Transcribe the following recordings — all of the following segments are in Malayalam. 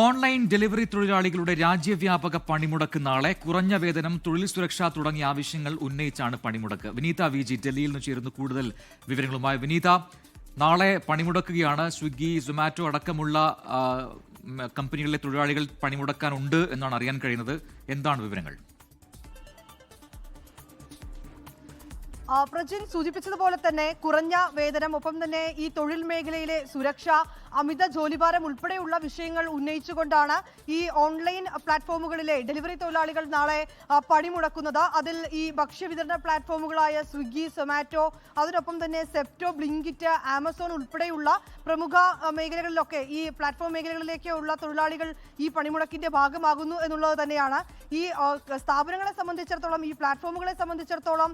ഓൺലൈൻ ഡെലിവറി തൊഴിലാളികളുടെ രാജ്യവ്യാപക പണിമുടക്ക് നാളെ. കുറഞ്ഞ വേതനം, തൊഴിൽ സുരക്ഷ തുടങ്ങിയ ആവശ്യങ്ങൾ ഉന്നയിച്ചാണ് പണിമുടക്ക്. വിനീത വി ജി ഡൽഹിയിൽ നിന്ന് ചേരുന്നു കൂടുതൽ വിവരങ്ങളുമായി. വിനീത, നാളെ പണിമുടക്കുകയാണ്. സ്വിഗ്ഗി, സൊമാറ്റോ അടക്കമുള്ള കമ്പനികളിലെ തൊഴിലാളികൾ പണിമുടക്കാനുണ്ട് എന്നാണ് അറിയാൻ കഴിയുന്നത്. എന്താണ് വിവരങ്ങൾ? പ്രജിൻ സൂചിപ്പിച്ചതുപോലെ തന്നെ കുറഞ്ഞ വേതനം, ഒപ്പം തന്നെ ഈ തൊഴിൽ മേഖലയിലെ സുരക്ഷ, അമിത ജോലിഭാരം ഉൾപ്പെടെയുള്ള വിഷയങ്ങൾ ഉന്നയിച്ചുകൊണ്ടാണ് ഈ ഓൺലൈൻ പ്ലാറ്റ്ഫോമുകളിലെ ഡെലിവറി തൊഴിലാളികൾ നാളെ പണിമുടക്കുന്നത്. അതിൽ ഈ ഭക്ഷ്യവിതരണ പ്ലാറ്റ്ഫോമുകളായ സ്വിഗ്ഗി, സൊമാറ്റോ, അതിനൊപ്പം തന്നെ സെപ്റ്റോ, ബ്ലിങ്കിറ്റ്, ആമസോൺ ഉൾപ്പെടെയുള്ള പ്രമുഖ മേഖലകളിലൊക്കെ ഈ പ്ലാറ്റ്ഫോം മേഖലകളിലേക്കുള്ള തൊഴിലാളികൾ ഈ പണിമുടക്കിന്റെ ഭാഗമാകുന്നു എന്നുള്ളത് തന്നെയാണ്. ഈ സ്ഥാപനങ്ങളെ സംബന്ധിച്ചിടത്തോളം, ഈ പ്ലാറ്റ്ഫോമുകളെ സംബന്ധിച്ചിടത്തോളം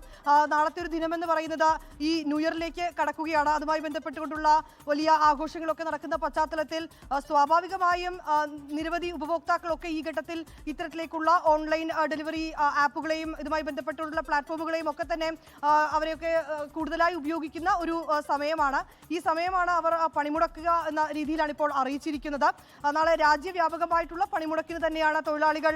നാളത്തെ ഒരു ദിനമെന്ന് പറയുന്നത് ഈ ന്യൂ ഇയറിലേക്ക് കടക്കുകയാണ്. അതുമായി ബന്ധപ്പെട്ടുകൊണ്ടുള്ള വലിയ ആഘോഷങ്ങളൊക്കെ നടക്കുന്ന പശ്ചാത്തലത്തിൽ സ്വാഭാവികമായും നിരവധി ഉപഭോക്താക്കളൊക്കെ ഈ ഘട്ടത്തിൽ ഇത്തരത്തിലേക്കുള്ള ഓൺലൈൻ ഡെലിവറി ആപ്പുകളെയും ഇതുമായി ബന്ധപ്പെട്ടുള്ള പ്ലാറ്റ്ഫോമുകളെയും ഒക്കെ തന്നെ അവരെയൊക്കെ കൂടുതലായി ഉപയോഗിക്കുന്ന ഒരു സമയമാണ്. ഈ സമയമാണ് അവർ പണിമുടക്കുക എന്ന രീതിയിലാണ് ഇപ്പോൾ അറിയിച്ചിരിക്കുന്നത്. നാളെ രാജ്യവ്യാപകമായിട്ടുള്ള പണിമുടക്കിന് തന്നെയാണ് തൊഴിലാളികൾ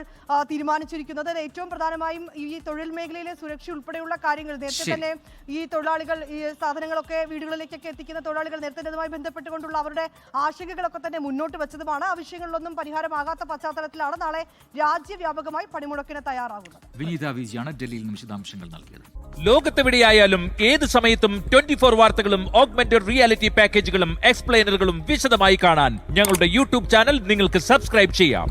തീരുമാനിച്ചിരിക്കുന്നത്. ഏറ്റവും പ്രധാനമായും ഈ തൊഴിൽ മേഖലയിലെ സുരക്ഷ ഉൾപ്പെടെയുള്ള കാര്യങ്ങൾ നേരത്തെ തന്നെ ഈ തൊഴിലാളികൾ ഈ സാധനങ്ങളൊക്കെ വീടുകളിലേക്കൊക്കെ എത്തിക്കുന്ന തൊഴിലാളികൾ നേരത്തെ ഇതുമായി ബന്ധപ്പെട്ടുകൊണ്ടുള്ള അവരുടെ ആശങ്കകളൊക്കെ തന്നെ മുന്നോട്ട് വെച്ചതുമാണ്. ആ വിഷയങ്ങളിലൊന്നും പരിഹാരമാകാത്ത പശ്ചാത്തലത്തിലാണ് നാളെ രാജ്യവ്യാപകമായി പണിമുടക്കിന് തയ്യാറാകുന്നത്. വിനീത വിജിയാണ് ഡൽഹിയിൽ നിന്ന് വിശദാംശങ്ങൾ നൽകിയത്. ലോകത്തെവിടെയായാലും ഏത് സമയത്തും 24 വാർത്തകളും ഓഗ്മെന്റഡ് റിയാലിറ്റി പാക്കേജുകളും എക്സ്പ്ലെയിനറുകളും വിശദമായി കാണാൻ ഞങ്ങളുടെ യൂട്യൂബ് ചാനൽ നിങ്ങൾക്ക് സബ്സ്ക്രൈബ് ചെയ്യാം.